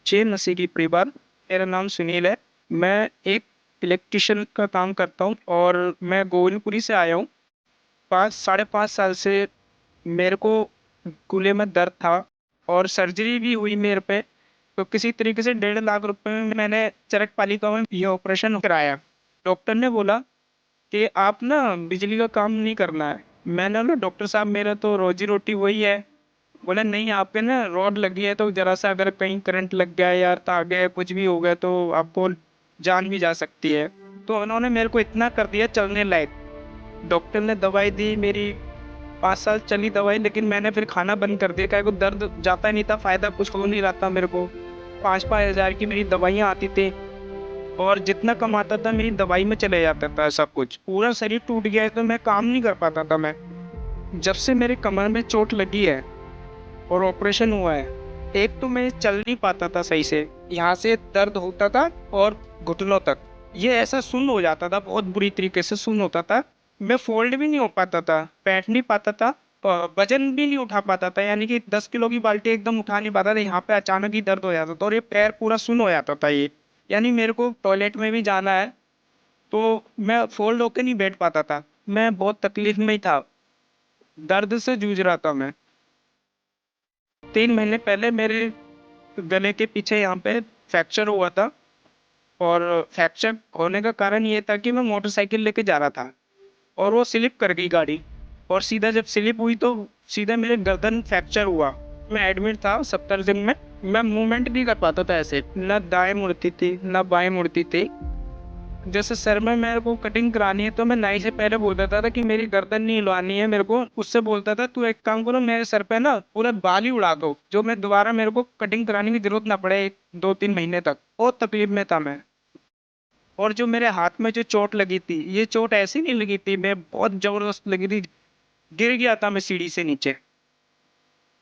जय मसीह की परिवार। मेरा नाम सुनील है। मैं एक इलेक्ट्रिशियन का काम करता हूँ और मैं गोविंदपुरी से आया हूँ। 5 साढ़े 5 साल से मेरे को गले में दर्द था और सर्जरी भी हुई मेरे पे। तो किसी तरीके से 1.5 लाख रुपए में मैंने चरक पालिका में ये ऑपरेशन कराया। डॉक्टर ने बोला कि आप ना बिजली का काम नहीं करना है। मैंने बोला डॉक्टर साहब मेरा तो रोजी रोटी वही है। बोला नहीं आपके ना रॉड लगी है तो जरा सा अगर कहीं करंट लग गया या तार गया कुछ भी हो गया तो आपको जान भी जा सकती है। तो उन्होंने मेरे को इतना कर दिया चलने लायक। डॉक्टर ने दवाई दी मेरी। 5 साल चली दवाई लेकिन मैंने फिर खाना बंद कर दिया क्योंकि दर्द जाता ही नहीं था, फायदा कुछ हो नहीं रहा था मेरे को। 5-5 हज़ार की मेरी दवाइयाँ आती थी और जितना कमाता था मेरी दवाई में चले जाता था। सब कुछ पूरा शरीर टूट गया है तो मैं काम नहीं कर पाता था। मैं जब से मेरे कमर में चोट लगी है और ऑपरेशन हुआ है, एक तो मैं चल नहीं पाता था सही से। यहाँ से दर्द होता था और घुटनों तक ये ऐसा सुन्न हो जाता था, बहुत बुरी तरीके से सुन्न होता था। मैं फोल्ड भी नहीं हो पाता था, बैठ नहीं पाता था, वजन भी नहीं उठा पाता था। यानी कि 10 किलो की बाल्टी एकदम उठा नहीं पाता था। यहाँ पे अचानक ही दर्द हो जाता था और ये पैर पूरा सुन्न हो जाता था। ये यानी मेरे को टॉयलेट में भी जाना है तो मैं फोल्ड होके नहीं बैठ पाता था। मैं बहुत तकलीफ में ही था, दर्द से जूझ रहा था मैं। 3 महीने पहले मेरे गले के पीछे यहाँ पे फ्रैक्चर हुआ था और फ्रैक्चर होने का कारण ये था कि मैं मोटरसाइकिल लेके जा रहा था और वो स्लिप कर गई गाड़ी। और सीधा जब स्लिप हुई तो सीधा मेरे गर्दन फ्रैक्चर हुआ। मैं एडमिट था 70 दिन में। मैं मूवमेंट नहीं कर पाता था, ऐसे ना दाएं मुड़ती थी ना बाएं मुड़ती थी। जैसे सर में मेरे को कटिंग करानी है तो मैं नाई से पहले बोल देता था कि मेरी गर्दन नहीं हिलवानी है मेरे को। उससे बोलता था तू एक काम करो मेरे सर पे ना पूरा बाल ही उड़ा दो, जो मैं दोबारा मेरे को कटिंग कराने की जरूरत ना पड़े 1-2-3 महीने तक। बहुत तकलीफ में था मैं। और जो मेरे हाथ में जो चोट लगी थी, ये चोट ऐसी नहीं लगी थी, मैं बहुत जबरदस्त लगी थी। गिर गया था मैं सीढ़ी से नीचे।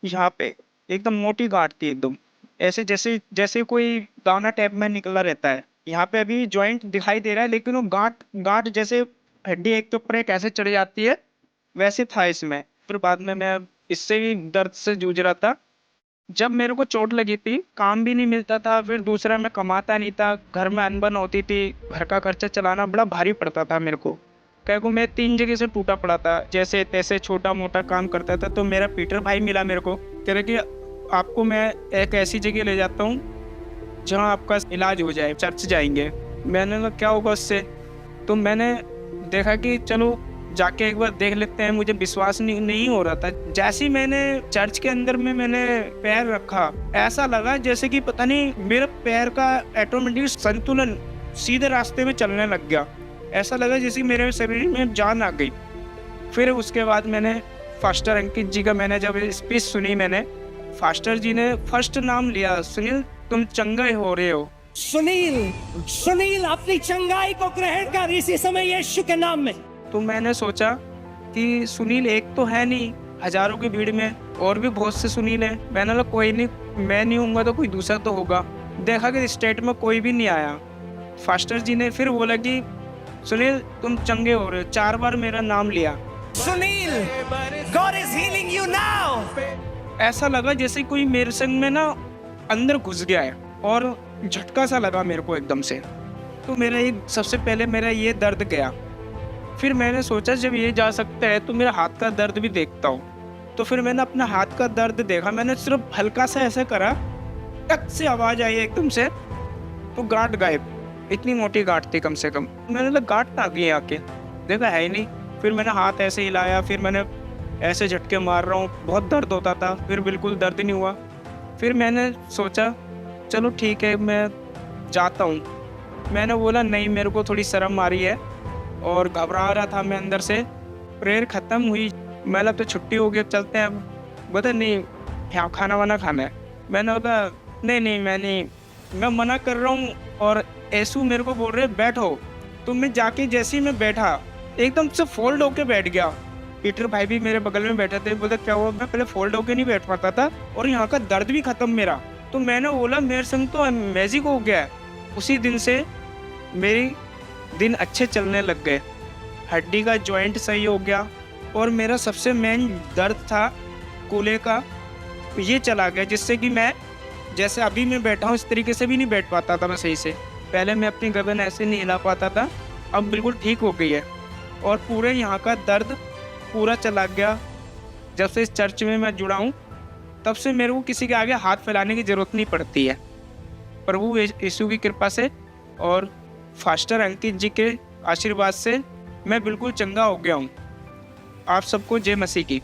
यहाँ पे एकदम मोटी गांठ थी एकदम, ऐसे जैसे जैसे कोई दाना टाइप में निकला रहता है। यहाँ पे अभी जॉइंट दिखाई दे रहा है लेकिन वो गांठ गांठ जैसे हड्डी एक के ऊपर एक ऐसे चढ़ जाती है, वैसे था इसमें। फिर बाद में मैं इससे भी दर्द से जूझ रहा था। जब मेरे को चोट लगी थी काम भी नहीं मिलता था, फिर दूसरा मैं कमाता नहीं था, घर में अनबन होती थी, घर का खर्चा चलाना बड़ा भारी पड़ता था मेरे को। क्या को मैं 3 जगह से टूटा पड़ा था, जैसे तैसे छोटा मोटा काम करता था। तो मेरा पीटर भाई मिला मेरे को, कह रहे कि आपको मैं एक ऐसी जगह ले जाता हूँ जहाँ आपका इलाज हो जाए, चर्च जाएंगे। मैंने कहा क्या होगा उससे। तो मैंने देखा कि चलो जाके एक बार देख लेते हैं। मुझे विश्वास नहीं हो रहा था। जैसे ही मैंने चर्च के अंदर में मैंने पैर रखा, ऐसा लगा जैसे कि पता नहीं मेरे पैर का ऑटोमेटिक संतुलन सीधे रास्ते में चलने लग गया। ऐसा लगा जैसे मेरे शरीर में जान आ गई। फिर उसके बाद मैंने फास्टर अंकित जी का मैंने जब स्पीच सुनी, मैंने फास्टर जी ने फर्स्ट नाम लिया, सुनील तुम चंगे हो रहे हो। सुनील सुनील अपनी चंगाई को ग्रहण कर इसी समय यीशु के नाम में। तो मैंने सोचा कि सुनील एक तो है नहीं, हजारों की भीड़ में और भी बहुत से सुनील हैं। मैंने बोला कोई नहीं, मैं नहीं हूँगा तो कोई दूसरा तो होगा। देखा कि स्टेट में कोई भी नहीं आया। फास्टर जी ने फिर बोला कि सुनील तुम चंगे हो रहे हो। 4 बार मेरा नाम लिया। Sunil God is healing you now. ऐसा लगा जैसे कोई मेरे संग में ना अंदर घुस गया है और झटका सा लगा मेरे को एकदम से। तो मेरा एक सबसे पहले मेरा ये दर्द गया। फिर मैंने सोचा जब ये जा सकता है तो मेरा हाथ का दर्द भी देखता हूँ। तो फिर मैंने अपना हाथ का दर्द देखा। मैंने सिर्फ हल्का सा ऐसा करा, टक से आवाज आई एकदम से, तो गांठ गायब। इतनी मोटी गांठ थी कम से कम। मैंने कहा गांठ आ गई आके, देखा है ही नहीं। फिर मैंने हाथ ऐसे हिलाया, फिर मैंने ऐसे झटके मार रहा हूँ, बहुत दर्द होता था, फिर बिल्कुल दर्द नहीं हुआ। फिर मैंने सोचा चलो ठीक है मैं जाता हूँ। मैंने बोला नहीं, मेरे को थोड़ी शर्म आ रही है और घबरा रहा था मैं अंदर से। प्रेयर ख़त्म हुई, मतलब तो छुट्टी हो गई, चलते हैं अब। बोला नहीं यहाँ खाना वाना खाना है। मैंने बोला नहीं मैं मना कर रहा हूँ। और ऐसू मेरे को बोल रहे बैठो। तो मैं जाके जैसे ही मैं बैठा एकदम से फोल्ड होके बैठ गया। पीटर भाई भी मेरे बगल में बैठे थे। बोलते क्या हुआ। मैं पहले फोल्ड होके नहीं बैठ पाता था और यहाँ का दर्द भी ख़त्म मेरा। तो मैंने बोला मेरे संग तो मैजिक हो गया है। उसी दिन से मेरी दिन अच्छे चलने लग गए, हड्डी का जॉइंट सही हो गया और मेरा सबसे मेन दर्द था कूल्हे का, ये चला गया, जिससे कि मैं जैसे अभी मैं बैठा हूँ इस तरीके से भी नहीं बैठ पाता था मैं सही से। पहले मैं अपनी गर्दन ऐसे नहीं हिला पाता था, अब बिल्कुल ठीक हो गई है। और पूरे यहाँ का दर्द पूरा चला गया। जब से इस चर्च में मैं जुड़ा हूँ तब से मेरे को किसी के आगे हाथ फैलाने की ज़रूरत नहीं पड़ती है। प्रभु यीशु की कृपा से और फास्टर अंकित जी के आशीर्वाद से मैं बिल्कुल चंगा हो गया हूँ। आप सबको जय मसीह की।